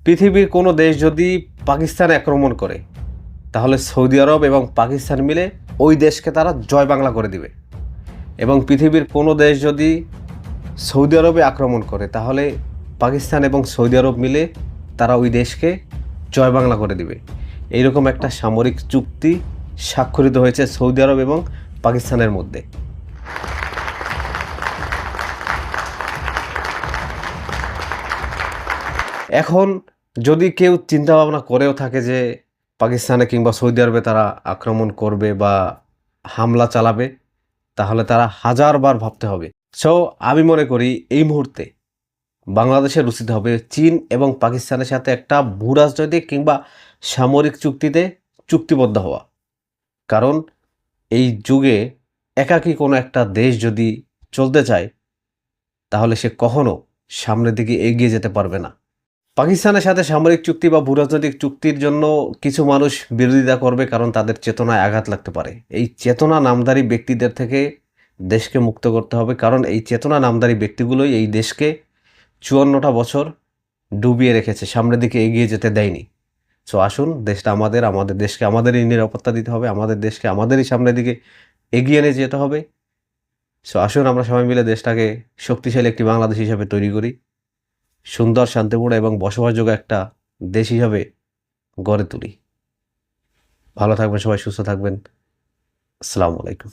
পৃথিবীর কোনো দেশ যদি পাকিস্তানে আক্রমণ করে তাহলে সৌদি আরব এবং পাকিস্তান মিলে ওই দেশকে তারা জয় বাংলা করে দিবে। এবং পৃথিবীর কোনো দেশ যদি সৌদি আরবে আক্রমণ করে তাহলে পাকিস্তান এবং সৌদি আরব মিলে তারা ওই দেশকে জয় বাংলা করে দিবে। এইরকম একটা সামরিক চুক্তি স্বাক্ষরিত হয়েছে সৌদি আরব এবং পাকিস্তানের মধ্যে। এখন যদি কেউ চিন্তা ভাবনা করেও থাকে যে পাকিস্তানে কিংবা সৌদি আরবে তারা আক্রমণ করবে বা হামলা চালাবে, তাহলে তারা হাজারবার ভাবতে হবে। সো আমি মনে করি এই মুহূর্তে বাংলাদেশের উচিত হবে চীন এবং পাকিস্তানের সাথে একটা ভূরাজনৈতিক কিংবা সামরিক চুক্তিতে চুক্তিবদ্ধ হওয়া। কারণ এই যুগে একাকী কোনো একটা দেশ যদি চলতে চায় তাহলে সে কখনো সামনের দিকে এগিয়ে যেতে পারবে না। পাকিস্তানের সাথে সামরিক চুক্তি বা ভূরাজনৈতিক চুক্তির জন্য কিছু মানুষ বিরোধিতা করবে, কারণ তাদের চেতনায় আঘাত লাগতে পারে। এই চেতনা নামধারী ব্যক্তিদের থেকে দেশকে মুক্ত করতে হবে, কারণ এই চেতনা নামধারী ব্যক্তিগুলোই এই দেশকে 54টা বছর ডুবিয়ে রেখেছে, সামনের দিকে এগিয়ে যেতে দেয়নি। সো আসুন, দেশটা আমাদের, আমাদের দেশকে আমাদেরই নিরাপত্তা দিতে হবে, আমাদের দেশকে আমাদেরই সামনের দিকে এগিয়ে নিয়ে যেতে হবে। সো আসুন আমরা সবাই মিলে দেশটাকে শক্তিশালী একটি বাংলাদেশ হিসাবে তৈরি করি, সুন্দর, শান্তিপূর্ণ এবং বসবাসযোগ্য একটা দেশ হিসাবে গড়ে তুলি। ভালো থাকবেন সবাই, সুস্থ থাকবেন। আসসালামু আলাইকুম।